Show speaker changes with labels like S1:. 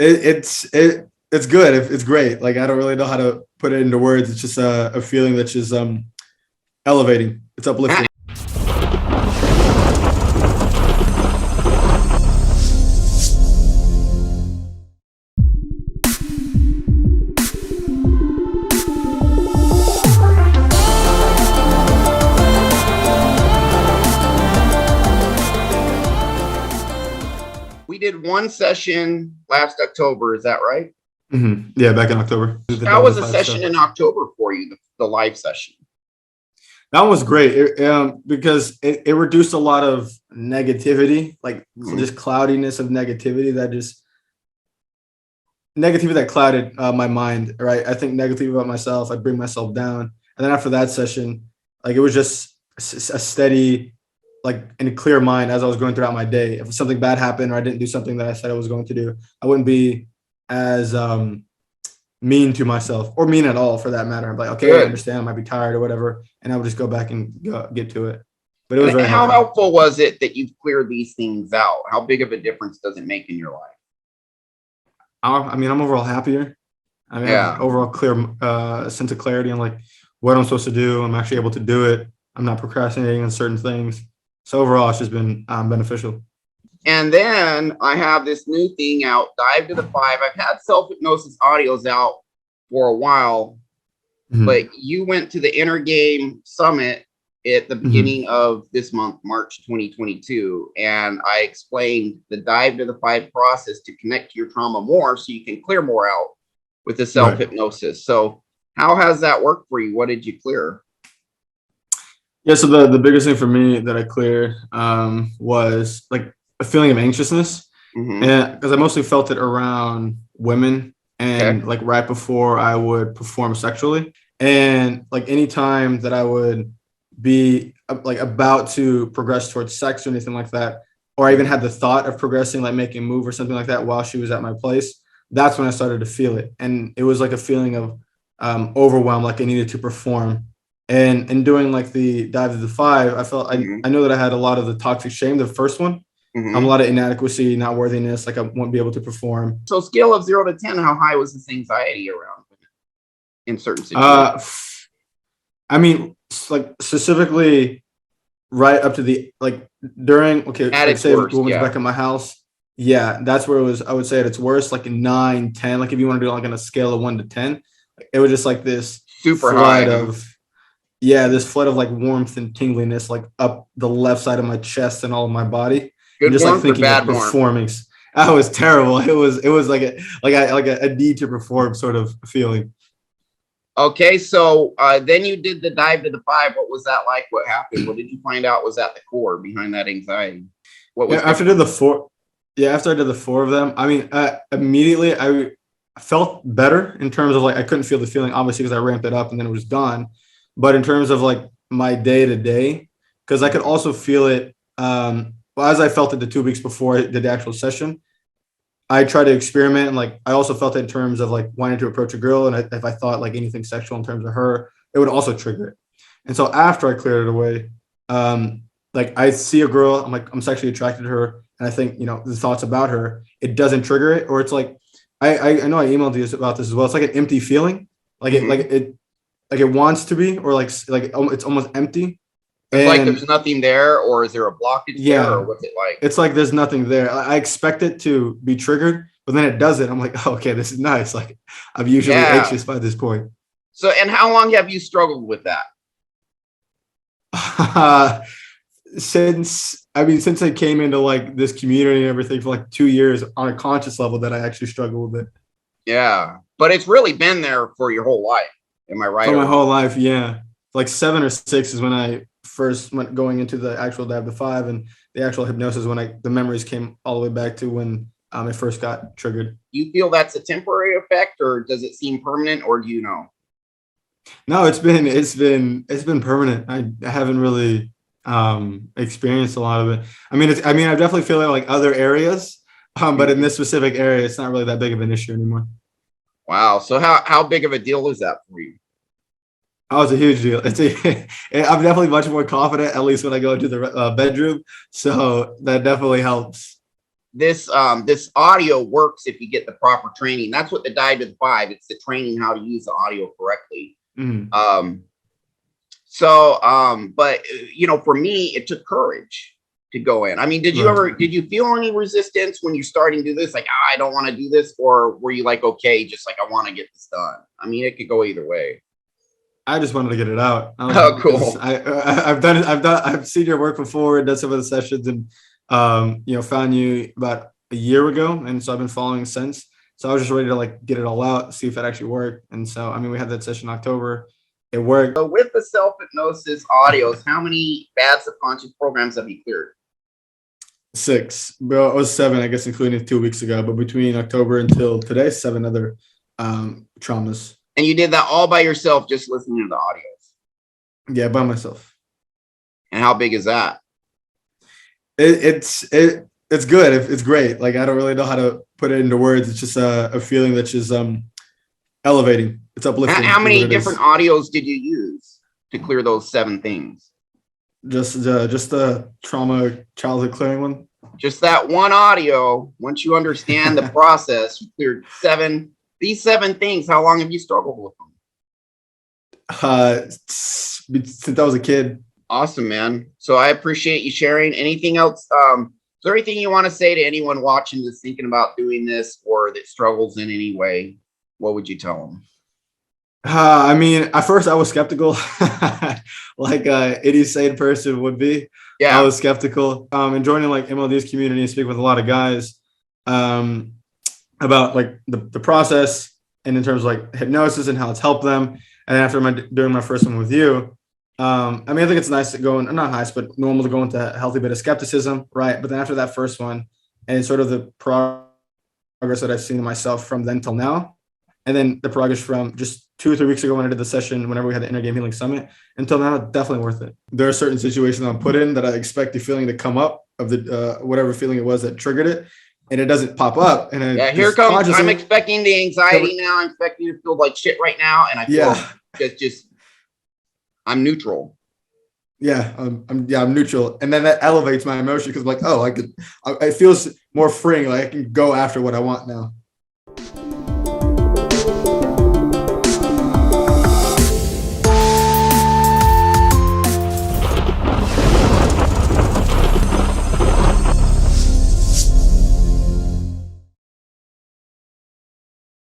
S1: It's good. It's great. Like I don't really know how to put it into words. It's just a feeling that's just elevating. It's uplifting.
S2: We did one session last October. Is that right?
S1: Mm-hmm. Yeah, back in October.
S2: How was a session in October for you, the live session?
S1: That was great because it reduced a lot of negativity, like just cloudiness of negativity that clouded my mind, right? I think negatively about myself. I'd bring myself down. And then after that session, like it was just a steady, like in a clear mind as I was going throughout my day. If something bad happened or I didn't do something that I said I was going to do, I wouldn't be as mean to myself or mean at all for that matter. I'm like, okay, I understand. I might be tired or whatever. And I would just go back and get to it. But it was very
S2: helpful. How helpful was it that you've cleared these things out? How big of a difference does it make in your life?
S1: I mean, I'm overall happier. I mean, I have overall clear sense of clarity on like what I'm supposed to do. I'm actually able to do it. I'm not procrastinating on certain things. So overall, it's just been beneficial.
S2: And then I have this new thing out, Dive to the Five. I've had self-hypnosis audios out for a while, but you went to the Inner Game Summit at the beginning of this month, March 2022. And I explained the Dive to the Five process to connect to your trauma more so you can clear more out with the self-hypnosis. So how has that worked for you? What did you clear?
S1: Yeah, so the biggest thing for me that I cleared was like a feeling of anxiousness, and because I mostly felt it around women and like right before I would perform sexually, and like anytime that I would be like about to progress towards sex or anything like that, or I even had the thought of progressing, like making a move or something like that while she was at my place, that's when I started to feel it, and it was like a feeling of overwhelm, like I needed to perform. And in doing like the Dive to the Five, I felt I know that I had a lot of the toxic shame, the first one, a lot of inadequacy, not worthiness, like I won't be able to perform.
S2: So scale of 0 to 10, how high was this anxiety around in certain situations?
S1: I mean, like specifically right up to the like during like say if the woman's back at my house, that's where it was. I would say at its worst, like a 9, 10. Like if you want to do like on a scale of 1 to 10, it was just like this
S2: super high
S1: of this flood of like warmth and tingliness, like up the left side of my chest and all of my body.
S2: Good
S1: just
S2: warmth
S1: like thinking
S2: or bad
S1: of performing. That was terrible. It was like a need to perform sort of feeling.
S2: Okay, so then you did the Dive to the Five. What was that like? What happened? What did you find out was at the core behind that anxiety? What was
S1: after I did the 4? Yeah, after I did the 4 of them, I mean, immediately I felt better in terms of like I couldn't feel the feeling obviously because I ramped it up and then it was gone. But in terms of like my day to day, because I could also feel it as I felt it the 2 weeks before I did the actual session. I tried to experiment and like I also felt it in terms of like wanting to approach a girl, and if I thought like anything sexual in terms of her, it would also trigger it. And so after I cleared it away, like I see a girl, I'm like I'm sexually attracted to her, and I think the thoughts about her, it doesn't trigger it, or it's like I know I emailed you about this as well. It's like an empty feeling, like it wants to be, or like it's almost empty.
S2: It's like there's nothing there, or is there a blockage there, or what's it like?
S1: It's like there's nothing there. I expect it to be triggered, but then it doesn't. I'm like, oh, okay, this is nice. Like I'm usually anxious by this point.
S2: So, and how long have you struggled with that?
S1: Since I came into like this community and everything for like 2 years on a conscious level that I actually struggle with it.
S2: Yeah, but it's really been there for your whole life. Am I right?
S1: For my whole life, yeah. Like 7 or 6 is when I first went going into the actual Dive to 5, and the actual hypnosis when the memories came all the way back to when it first got triggered.
S2: You feel that's a temporary effect, or does it seem permanent, or do you know?
S1: No, it's been permanent. I haven't really experienced a lot of it. I mean, I definitely feel it like other areas, but in this specific area, it's not really that big of an issue anymore.
S2: Wow. So how big of a deal is that for you?
S1: Oh, it's a huge deal. I'm definitely much more confident, at least when I go into the bedroom. So that definitely helps.
S2: this audio works if you get the proper training. That's what the Dive to the Five. It's the training how to use the audio correctly.
S1: Mhm.
S2: But for me, it took courage to go in. I mean, did you feel any resistance when you starting to do this? Like, I don't want to do this, or were you like, okay, just like I want to get this done? I mean, it could go either way.
S1: I just wanted to get it out.
S2: Oh, cool.
S1: I've seen your work before, done some of the sessions, and found you about a year ago, and so I've been following since. So I was just ready to like get it all out, see if it actually worked. And so I mean, we had that session in October. It worked.
S2: So with the self-hypnosis audios, how many bad subconscious programs have you cleared?
S1: 6. Well, it was 7, I guess, including 2 weeks ago. But between October until today, 7 other traumas.
S2: And you did that all by yourself, just listening to the audios?
S1: Yeah, by myself.
S2: And how big is that?
S1: It's good. It's great. Like, I don't really know how to put it into words. It's just a feeling that's just elevating. It's uplifting.
S2: How many different audios did you use to clear those 7 things?
S1: Just the trauma childhood clearing one.
S2: Just that one audio. Once you understand the process, you cleared 7. These 7 things. How long have you struggled with them?
S1: Since I was a kid.
S2: Awesome, man. So I appreciate you sharing. Anything else? Is there anything you want to say to anyone watching that's thinking about doing this or that struggles in any way? What would you tell them?
S1: I mean, at first I was skeptical, like any sane person would be.
S2: Yeah,
S1: I was skeptical. And joining like MLD's community and speak with a lot of guys about like the process and in terms of like hypnosis and how it's helped them. And then after doing my first one with you, I mean, I think it's nice to go in, not nice, but normal to go into a healthy bit of skepticism, right? But then after that first one and sort of the progress that I've seen in myself from then till now, and then the progress from just 2 or 3 weeks ago when I did the session, whenever we had the Inner Game Healing Summit, until now, definitely worth it. There are certain situations I'm put in that I expect the feeling to come up of the whatever feeling it was that triggered it, and it doesn't pop up. And
S2: here comes. I'm expecting the anxiety now. I'm expecting to feel like shit right now, and I feel just I'm neutral.
S1: Yeah, I'm neutral, and then that elevates my emotion because I'm like, oh, it feels more freeing. Like I can go after what I want now.